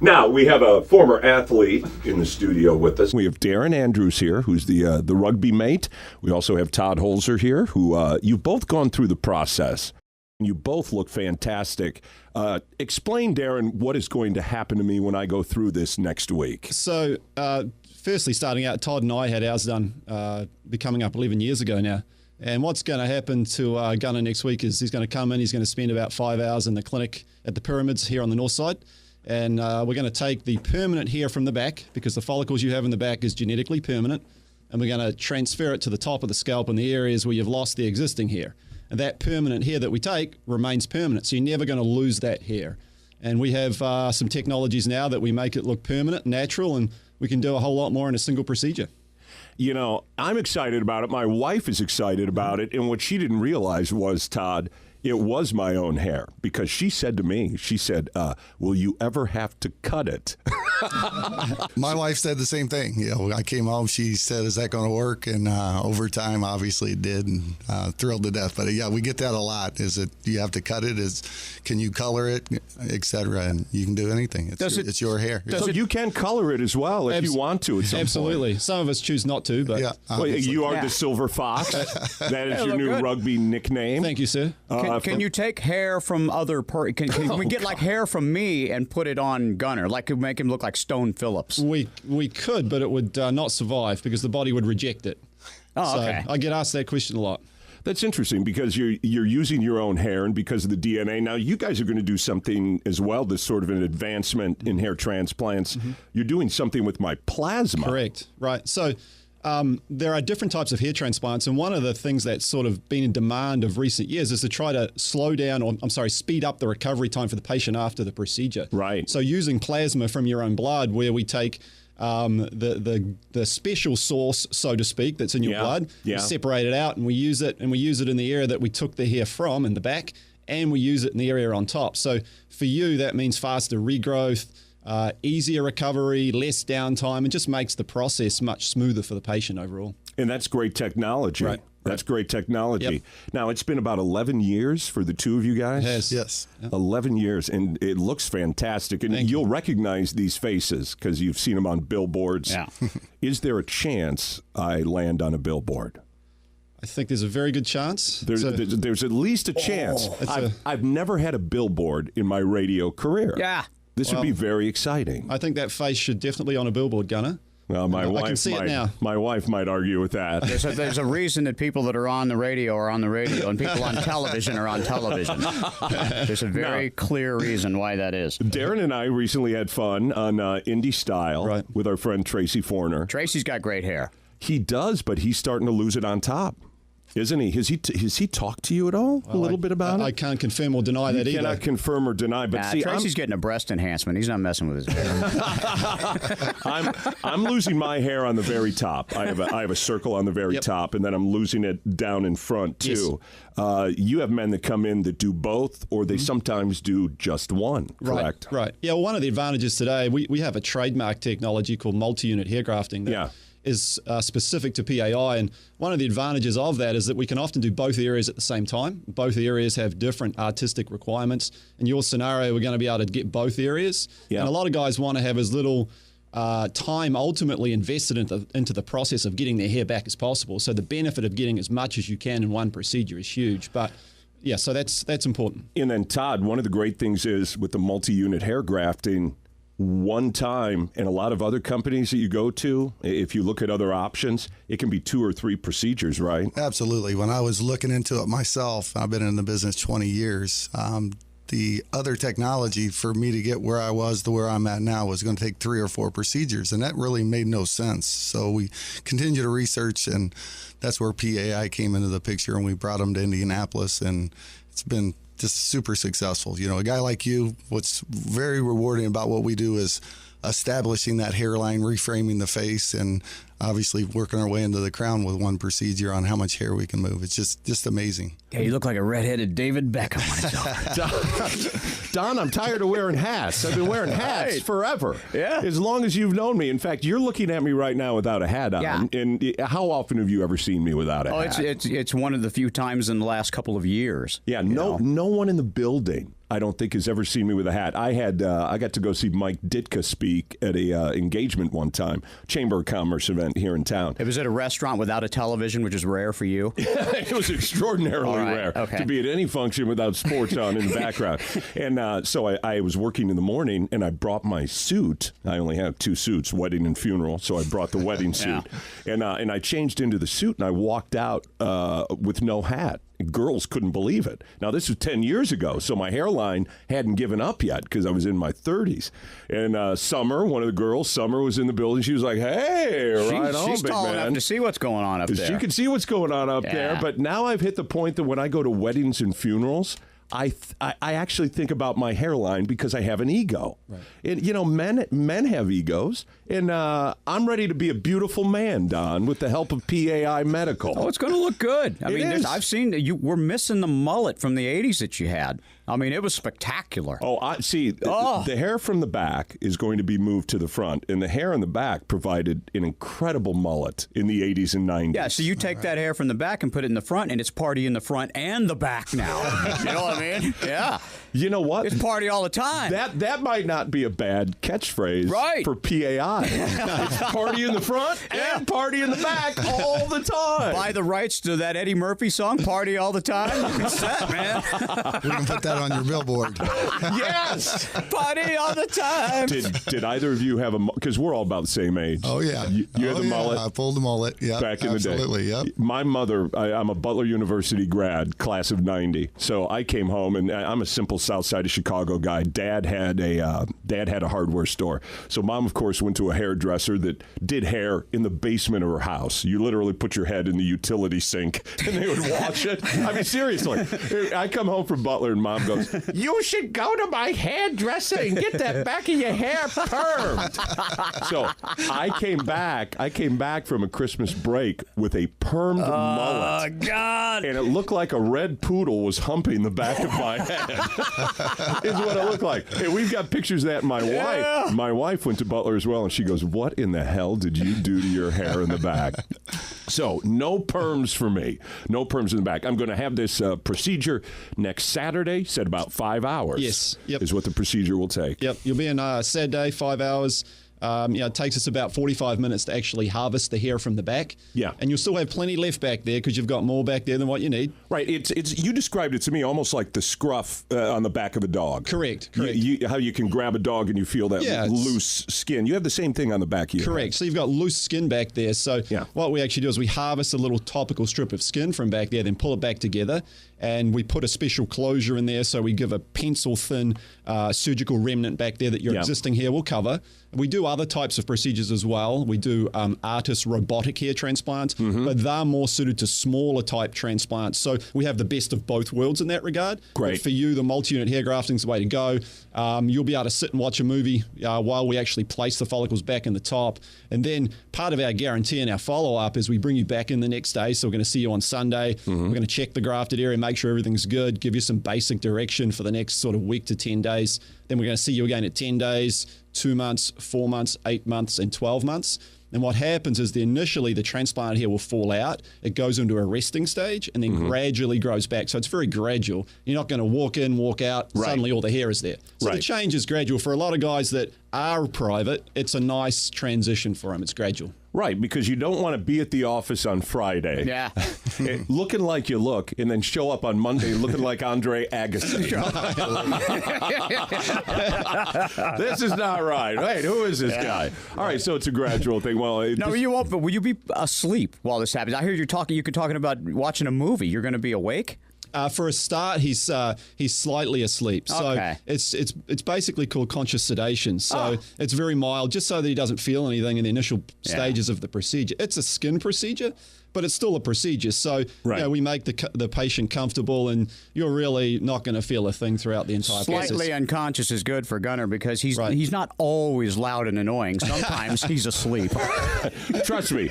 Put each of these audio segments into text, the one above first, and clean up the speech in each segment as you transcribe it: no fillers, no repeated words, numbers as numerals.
Now, we have a former athlete in the studio with us. We have Darren Andrews here, who's the rugby mate. We also have Todd Holzer here, who you've both gone through the process. You both look fantastic. Explain, Darren, what is going to happen to me when I go through this next week. So, firstly, starting out, Todd and I had ours done coming up 11 years ago now. And what's going to happen to Gunnar next week is he's going to come in, he's going to spend about 5 hours in the clinic at the Pyramids here on the north side. And we're going to take the permanent hair from the back, because the follicles you have in the back is genetically permanent. And we're going to transfer it to the top of the scalp in the areas where you've lost the existing hair. And that permanent hair that we take remains permanent. So you're never going to lose that hair. And we have some technologies now that we make it look permanent, natural, and we can do a whole lot more in a single procedure. You know, I'm excited about it. My wife is excited about it. And what she didn't realize was, Todd, it was my own hair, because she said to me, she said, will you ever have to cut it? My wife said the same thing. You know, I came home, she said, is that going to work? And over time, obviously it did, and thrilled to death. But yeah, we get that a lot. Is it, do you have to cut it? Can you color it, et cetera? And you can do anything. It's your hair. So you can color it as well if you want to at some Absolutely. point. Some of us choose not to, but yeah, well, you are the Silver Fox. That is your new rugby nickname. Thank you, sir. Can you take hair from other can we get like hair from me and put it on Gunnar, like to make him look like Stone Phillips? We could, but it would not survive because the body would reject it. Oh, okay. I get asked that question a lot. That's interesting, because you're using your own hair, and because of the DNA. Now, you guys are going to do something as well, this sort of an advancement in hair transplants. Mm-hmm. You're doing something with my plasma. Correct. Right. So there are different types of hair transplants, and one of the things that's sort of been in demand of recent years is to try to speed up the recovery time for the patient after the procedure. Right. So using plasma from your own blood, where we take the special source, so to speak, that's in your blood, we separate it out, and we use it in the area that we took the hair from in the back, and we use it in the area on top. So for you, that means faster regrowth, easier recovery, less downtime, and just makes the process much smoother for the patient overall. And that's great technology. Right. That's great technology. Yep. Now, it's been about 11 years for the two of you guys. It has. Yes. Yep. 11 years, and it looks fantastic. And you'll recognize these faces because you've seen them on billboards. Yeah. Is there a chance I land on a billboard? I think there's a very good chance. There's at least a chance. I've never had a billboard in my radio career. Yeah. This would be very exciting. I think that face should definitely on a billboard, Gunnar. Well, I can see it now. My wife might argue with that. There's a reason that people that are on the radio are on the radio, and people on television are on television. There's a very clear reason why that is. Darren and I recently had fun on Indie Style with our friend Tracy Forner. Tracy's got great hair. He does, but he's starting to lose it on top, isn't he? Has he talked to you at all? A little bit about it? I can't confirm or deny that either. You cannot confirm or deny. But see, Tracy's getting a breast enhancement. He's not messing with his hair. I'm losing my hair on the very top. I have a circle on the very top, and then I'm losing it down in front too. Yes. You have men that come in that do both, or they sometimes do just one. Correct? Right. Yeah. Well, one of the advantages today, we have a trademark technology called multi-unit hair grafting. That is specific to PAI, and one of the advantages of that is that we can often do both areas at the same time. Both areas have different artistic requirements. In your scenario, we're going to be able to get both areas, and a lot of guys want to have as little time ultimately invested into the process of getting their hair back as possible. So the benefit of getting as much as you can in one procedure is huge. But yeah, so that's important. And then Todd, one of the great things is with the multi-unit hair grafting, one time, and a lot of other companies that you go to, if you look at other options, it can be 2 or 3 procedures, right? Absolutely. When I was looking into it myself, I've been in the business 20 years. The other technology for me to get where I was to where I'm at now was going to take 3 or 4 procedures, and that really made no sense. So we continue to research, and that's where PAI came into the picture, and we brought them to Indianapolis, and it's been just super successful. You know, a guy like you, what's very rewarding about what we do is establishing that hairline, reframing the face, and obviously working our way into the crown with one procedure on how much hair we can move. It's just amazing. Yeah, you look like a redheaded David Beckham when it's over. Don, I'm tired of wearing hats. I've been wearing hats forever. Yeah. As long as you've known me. In fact, you're looking at me right now without a hat on. Yeah. And how often have you ever seen me without a Oh, hat? it's one of the few times in the last couple of years. Yeah, no one in the building, I don't think, has ever seen me with a hat. I got to go see Mike Ditka speak at a engagement one time, Chamber of Commerce event here in town. It was at a restaurant without a television, which is rare for you. It was extraordinarily rare to be at any function without sports on in the background. And so I was working in the morning, and I brought my suit. I only have 2 suits, wedding and funeral, so I brought the wedding suit. And I changed into the suit, and I walked out with no hat. Girls couldn't believe it. Now, this was 10 years ago, so my hairline hadn't given up yet because I was in my 30s. And Summer, one of the girls, Summer was in the building. She was like, hey, right on, she's big tall man. enough to see what's going on up there. She can see what's going on up there. But now I've hit the point that when I go to weddings and funerals, I actually think about my hairline because I have an ego. Right. And, you know, men have egos. And I'm ready to be a beautiful man, Don, with the help of PAI Medical. Oh, it's going to look good. I mean, I've seen we're missing the mullet from the 80s that you had. I mean, it was spectacular. Oh, I see. The hair from the back is going to be moved to the front, and the hair in the back provided an incredible mullet in the 80s and 90s. Yeah, so you take that hair from the back and put it in the front, and it's party in the front and the back now. You know what I mean? Yeah. You know what? It's party all the time. That might not be a bad catchphase for PAI. It's party in the front and party in the back all the time. Buy the rights to that Eddie Murphy song, Party All the Time. You're set, man. We can put that on your billboard. Yes. Party all the time. Did either of you have a, because we're all about the same age. Oh, yeah. You had the mullet? I pulled the mullet, yeah. Back in the day. Absolutely, yep. My mother, I'm a Butler University grad, class of 90. So I came home, and I'm a simple South Side of Chicago guy. Dad had a hardware store. So Mom, of course, went to a hairdresser that did hair in the basement of her house. You literally put your head in the utility sink, and they would wash it. I mean, seriously. I come home from Butler, and Mom goes, you should go to my hairdresser and get that back of your hair permed. So I came back from a Christmas break with a permed mullet. Oh, God. And it looked like a red poodle was humping the back of my head. Is what it looked like. Hey, we've got pictures of that. My wife went to Butler as well, and she goes, what in the hell did you do to your hair in the back? So no perms for me. No perms in the back. I'm going to have this procedure next Saturday. Said about 5 hours. Yes. Yep. Is what the procedure will take. Yep. You'll be in Saturday, 5 hours. It takes us about 45 minutes to actually harvest the hair from the back. Yeah. And you'll still have plenty left back there because you've got more back there than what you need. Right. It's you described it to me almost like the scruff on the back of a dog. Correct. How you can grab a dog and you feel that loose skin. You have the same thing on the back of your head. So you've got loose skin back there. So what we actually do is we harvest a little topical strip of skin from back there, then pull it back together. And we put a special closure in there, so we give a pencil-thin surgical remnant back there that your existing hair will cover. We do other types of procedures as well. We do artist robotic hair transplants, but they're more suited to smaller type transplants. So we have the best of both worlds in that regard. Great. But for you, the multi-unit hair grafting is the way to go. You'll be able to sit and watch a movie while we actually place the follicles back in the top. And then part of our guarantee and our follow-up is we bring you back in the next day. So we're going to see you on Sunday. We're going to check the grafted area, make sure everything's good, give you some basic direction for the next sort of week to 10 days. Then we're going to see you again at 10 days, 2 months, 4 months, 8 months, and 12 months. And what happens is initially the transplant hair will fall out. It goes into a resting stage and then gradually grows back. So it's very gradual. You're not going to walk in, walk out, suddenly all the hair is there. So the change is gradual. For a lot of guys that are private, it's a nice transition for them. It's gradual. Right, because you don't want to be at the office on Friday looking like you look and then show up on Monday looking like Andre Agassi. This is not right. Wait, who is this guy? All right, so it's a gradual thing. Well, no, you won't, but will you be asleep while this happens? I heard you're talking about watching a movie. You're going to be awake? For a start, he's slightly asleep. So it's basically called conscious sedation. So it's very mild, just so that he doesn't feel anything in the initial stages of the procedure. It's a skin procedure, but it's still a procedure. So Right. we make the patient comfortable, and you're really not going to feel a thing throughout the entire process. Slightly unconscious is good for Gunnar because he's Right. he's not always loud and annoying. Sometimes he's asleep. Trust me,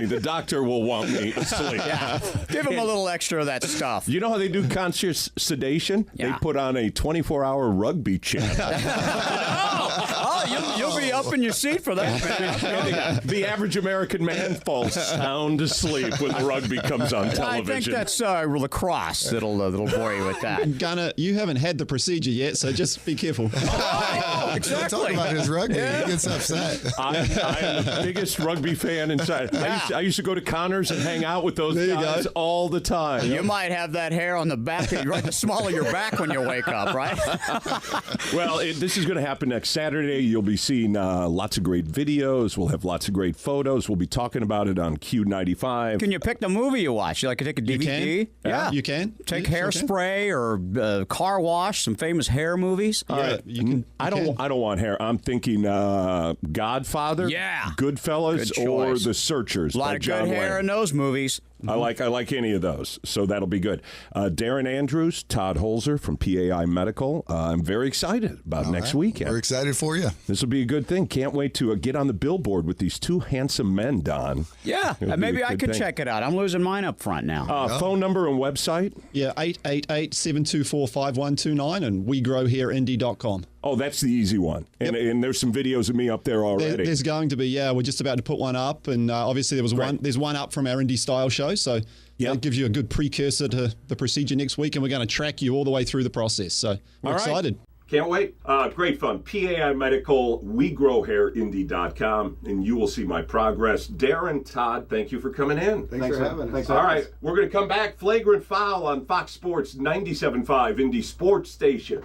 the doctor will want me asleep. Yeah. Give him a little extra of that stuff. You know how they do conscious sedation? Yeah. They put on a 24-hour rugby channel. You'll be up in your seat for that, man. The average American man falls sound asleep when the rugby comes on television. I think that's lacrosse that'll bore you with that. Gunnar, you haven't had the procedure yet, so just be careful. Oh, Don't talk about his rugby. He gets upset. I am the biggest rugby fan inside. I used to go to Connors and hang out with those guys all the time. You might have that hair on the back, right the small of your back when you wake up, right? Well, this is going to happen next Saturday. You'll be seeing lots of great videos. We'll have lots of great photos. We'll be talking about it on Q95. Can you pick the movie you watch? You like to take a DVD? Yeah, you can. Take You sure Hairspray or Car Wash, some famous hair movies. You can. I don't want hair. I'm thinking Godfather, Yeah. Goodfellas, Good or choice. The Searchers. A lot by of John good hair Wayne. in those movies. I like any of those, so that'll be good. Darren Andrews, Todd Holzer from PAI Medical. I'm very excited about next weekend. We're excited for you. This will be a good thing. Can't wait to get on the billboard with these two handsome men, Don. Yeah, It'll be maybe a I good could thing. check it out. I'm losing mine up front now. Phone number and website? Yeah, 888-724-5129 and wegrowhereindy.com. Oh, that's the easy one. And there's some videos of me up there already. There's going to be, we're just about to put one up, and obviously there's one up from our Indie Style show, so that gives you a good precursor to the procedure next week, and we're going to track you all the way through the process. So we're excited. Can't wait. Great fun. PAI Medical, WeGrowHairIndy.com, and you will see my progress. Darren, Todd, thank you for coming in. Thanks for having us. All right, we're going to come back. Flagrant Foul on Fox Sports 97.5 Indy Sports Station.